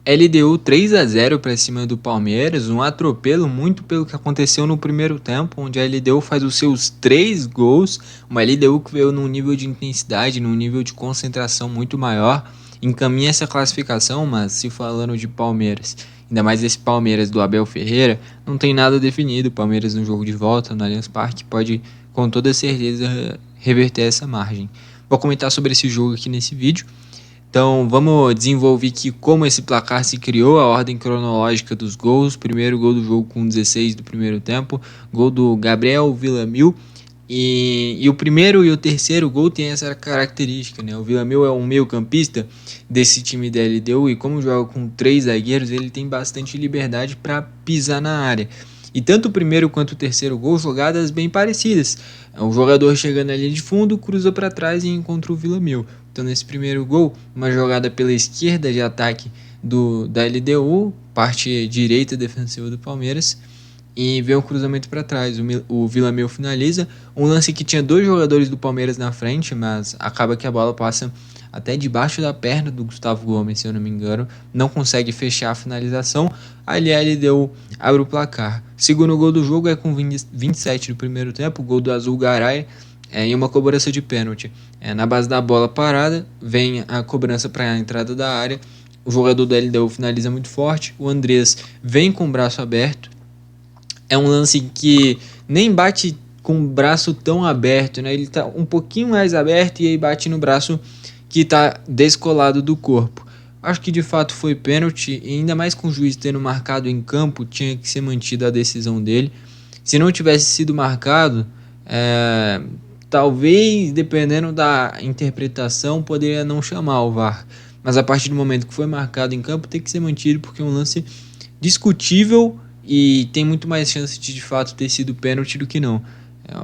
LDU 3-0 para cima do Palmeiras, um atropelo muito pelo que aconteceu no primeiro tempo, onde a LDU faz os seus 3 gols, uma LDU que veio num nível de intensidade, num nível de concentração muito maior, encaminha essa classificação, mas se falando de Palmeiras, ainda mais esse Palmeiras do Abel Ferreira, não tem nada definido. O Palmeiras no jogo de volta no Allianz Parque pode com toda certeza reverter essa margem. Vou comentar sobre esse jogo aqui nesse vídeo. Então vamos desenvolver aqui como esse placar se criou, a ordem cronológica dos gols. Primeiro gol do jogo com 16 do primeiro tempo, gol do Gabriel Villamil. E o primeiro e o terceiro gol tem essa característica, né? O Villamil é um meio campista desse time da LDU e como joga com 3 zagueiros, ele tem bastante liberdade para pisar na área. E tanto o primeiro quanto o terceiro gol, jogadas bem parecidas. O jogador chegando na linha de fundo, cruza para trás e encontra o Villamil. Então nesse primeiro gol, uma jogada pela esquerda de ataque da LDU, parte direita defensiva do Palmeiras, e vem um cruzamento para trás. O Villamil finaliza, um lance que tinha 2 jogadores do Palmeiras na frente, mas acaba que a bola passa até debaixo da perna do Gustavo Gomes, se eu não me engano, não consegue fechar a finalização, ali a LDU abre o placar. Segundo gol do jogo é com 27 do primeiro tempo, gol do Azul Garay, em uma cobrança de pênalti. Na base da bola parada, vem a cobrança para a entrada da área, o jogador da LDU finaliza muito forte, o Andrés vem com o braço aberto, é um lance que nem bate com o braço tão aberto, né? Ele está um pouquinho mais aberto e aí bate no braço que está descolado do corpo. Acho que de fato foi pênalti, e ainda mais com o juiz tendo marcado em campo, tinha que ser mantida a decisão dele. Se não tivesse sido marcado, talvez, dependendo da interpretação, poderia não chamar o VAR. Mas a partir do momento que foi marcado em campo, tem que ser mantido, porque é um lance discutível e tem muito mais chance de fato ter sido pênalti do que não.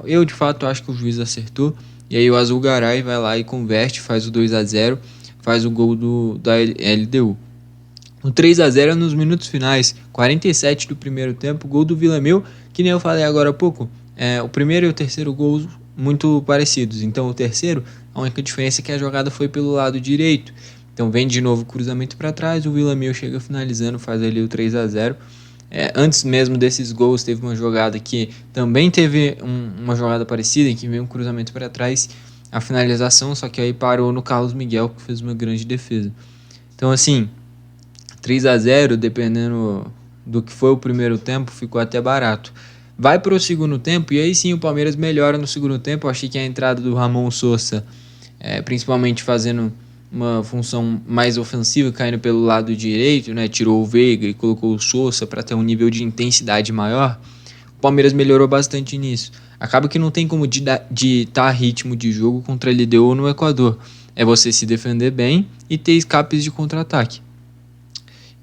Eu de fato acho que o juiz acertou. E aí o Azul Garay vai lá e converte, faz o 2-0, faz o gol da LDU. O 3-0 nos minutos finais, 47 do primeiro tempo, gol do Villamil, que nem eu falei agora há pouco. O primeiro e o terceiro gol muito parecidos. Então o terceiro, a única diferença é que a jogada foi pelo lado direito. Então vem de novo o cruzamento para trás, o Villamil chega finalizando, faz ali o 3-0. Antes mesmo desses gols teve uma jogada que também teve uma jogada parecida, em que veio um cruzamento para trás, a finalização, só que aí parou no Carlos Miguel, que fez uma grande defesa. Então assim, 3-0, dependendo do que foi o primeiro tempo, ficou até barato. Vai para o segundo tempo e aí sim o Palmeiras melhora no segundo tempo. Eu achei que a entrada do Ramon Sosa, principalmente fazendo uma função mais ofensiva, caindo pelo lado direito, né? Tirou o Veiga e colocou o Sousa para ter um nível de intensidade maior. O Palmeiras melhorou bastante nisso. Acaba que não tem como ditar ritmo de jogo contra a LDU no Equador. É você se defender bem e ter escapes de contra-ataque.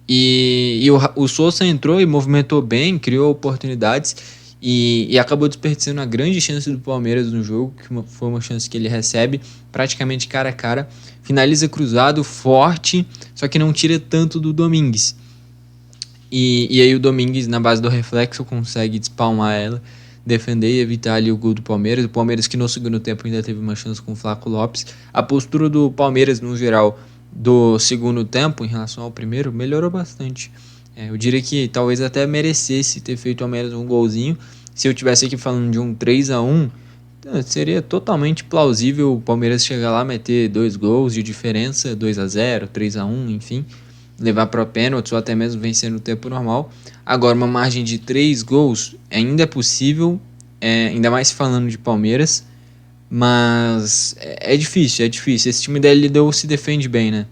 E o Sousa entrou e movimentou bem, criou oportunidades e acabou desperdiçando a grande chance do Palmeiras no jogo, que foi uma chance que ele recebe praticamente cara a cara, finaliza cruzado, forte, só que não tira tanto do Domingues. E aí o Domingues, na base do reflexo, consegue despalmar ela, defender e evitar ali o gol do Palmeiras. O Palmeiras que no segundo tempo ainda teve uma chance com o Flaco Lopes. A postura do Palmeiras, no geral, do segundo tempo, em relação ao primeiro, melhorou bastante. Eu diria que talvez até merecesse ter feito ao menos um golzinho. Se eu tivesse aqui falando de um 3-1, seria totalmente plausível o Palmeiras chegar lá, meter 2 gols de diferença, 2-0, 3-1, enfim, levar para pênalti ou até mesmo vencer no tempo normal. Agora, uma margem de 3 gols ainda é possível, ainda mais falando de Palmeiras, mas é difícil. Esse time da LDU se defende bem, né?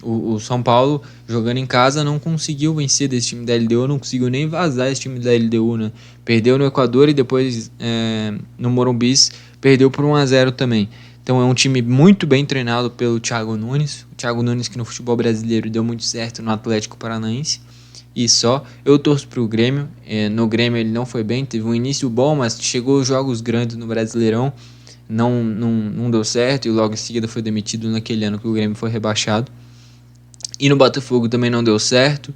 O São Paulo, jogando em casa, não conseguiu vencer desse time da LDU, não conseguiu nem vazar esse time da LDU, né? Perdeu no Equador e depois no Morumbi perdeu por 1-0 também. Então é um time muito bem treinado pelo Thiago Nunes. O Thiago Nunes que no futebol brasileiro deu muito certo no Atlético Paranaense. E só, eu torço pro Grêmio. No Grêmio ele não foi bem, teve um início bom, mas chegou aos jogos grandes no Brasileirão, não deu certo e logo em seguida foi demitido naquele ano que o Grêmio foi rebaixado. E no Botafogo também não deu certo.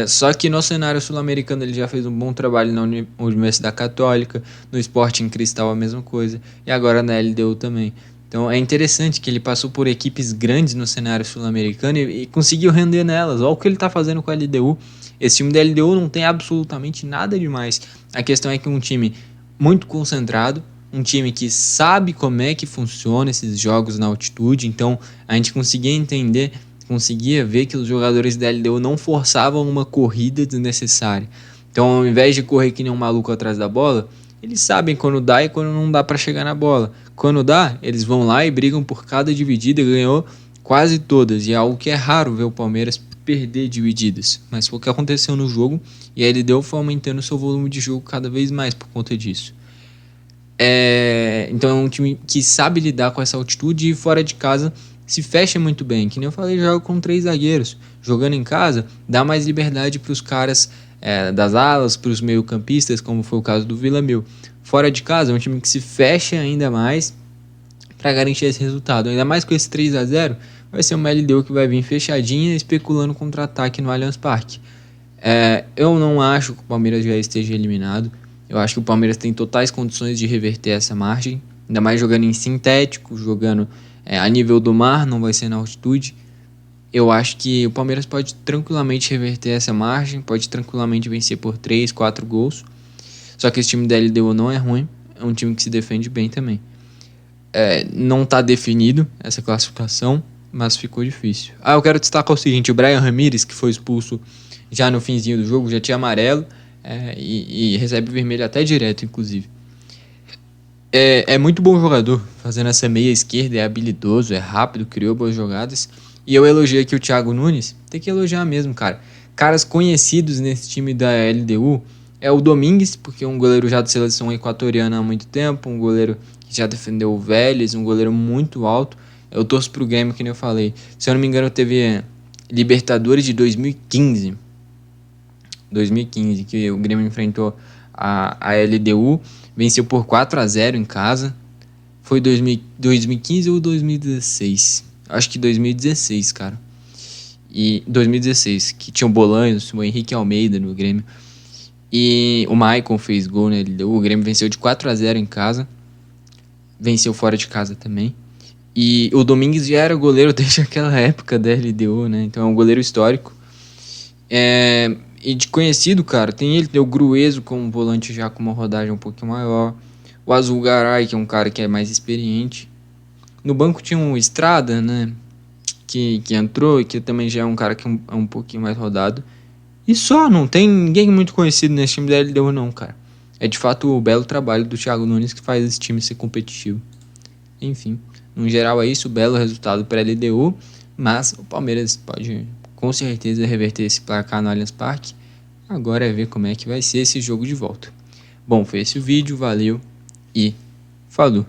Só que no cenário sul-americano ele já fez um bom trabalho na Universidade Católica, no Sporting Cristal a mesma coisa, e agora na LDU também. Então é interessante que ele passou por equipes grandes no cenário sul-americano e conseguiu render nelas. Olha o que ele está fazendo com a LDU. Esse time da LDU não tem absolutamente nada demais. A questão é que é um time muito concentrado, um time que sabe como é que funciona esses jogos na altitude. Então a gente conseguia entender, conseguia ver que os jogadores da LDU não forçavam uma corrida desnecessária. Então ao invés de correr que nem um maluco atrás da bola, eles sabem quando dá e quando não dá para chegar na bola. Quando dá, eles vão lá e brigam por cada dividida, ganhou quase todas. E é algo que é raro ver o Palmeiras perder divididas. Mas foi o que aconteceu no jogo e a LDU foi aumentando seu volume de jogo cada vez mais por conta disso. Então é um time que sabe lidar com essa altitude e fora de casa se fecha muito bem. Que nem eu falei, joga com 3 zagueiros. Jogando em casa, dá mais liberdade para os caras das alas, para os meio-campistas, como foi o caso do Vila Mil. Fora de casa, é um time que se fecha ainda mais para garantir esse resultado. Ainda mais com esse 3-0, vai ser uma LDU que vai vir fechadinha, especulando contra-ataque no Allianz Parque. Eu não acho que o Palmeiras já esteja eliminado. Eu acho que o Palmeiras tem totais condições de reverter essa margem, ainda mais jogando em sintético, jogando a nível do mar, não vai ser na altitude. Eu acho que o Palmeiras pode tranquilamente reverter essa margem, pode tranquilamente vencer por 3, 4 gols. Só que esse time da LDU não é ruim, é um time que se defende bem também. Não está definido essa classificação, mas ficou difícil. Eu quero destacar o seguinte, o Brian Ramírez, que foi expulso já no finzinho do jogo, já tinha amarelo, e recebe vermelho até direto, inclusive. É muito bom jogador, fazendo essa meia esquerda, é habilidoso, é rápido, criou boas jogadas. E eu elogiei aqui o Thiago Nunes, tem que elogiar mesmo, cara. Caras conhecidos nesse time da LDU é o Domingues, porque é um goleiro já de seleção equatoriana há muito tempo, um goleiro que já defendeu o Vélez, um goleiro muito alto. Eu torço pro Grêmio, que nem eu falei. Se eu não me engano, teve Libertadores de 2015, que o Grêmio enfrentou a LDU, venceu por 4-0 em casa. Foi 2015 ou 2016? Acho que 2016, cara. E 2016, que tinha o Bolanhos, o Henrique Almeida no Grêmio. E o Maicon fez gol na LDU. O Grêmio venceu de 4-0 em casa. Venceu fora de casa também. E o Domingues já era goleiro desde aquela época da LDU, né? Então é um goleiro histórico. E de conhecido, cara, tem o Grueso como volante já com uma rodagem um pouquinho maior. O Azulgaray, que é um cara que é mais experiente. No banco tinha um Estrada, né? Que entrou e que também já é um cara que é um pouquinho mais rodado. E só, não tem ninguém muito conhecido nesse time da LDU não, cara. É de fato o belo trabalho do Thiago Nunes que faz esse time ser competitivo. Enfim, no geral é isso, belo resultado para a LDU. Mas o Palmeiras pode com certeza reverter esse placar no Allianz Parque. Agora é ver como é que vai ser esse jogo de volta. Bom, foi esse o vídeo, valeu e falou!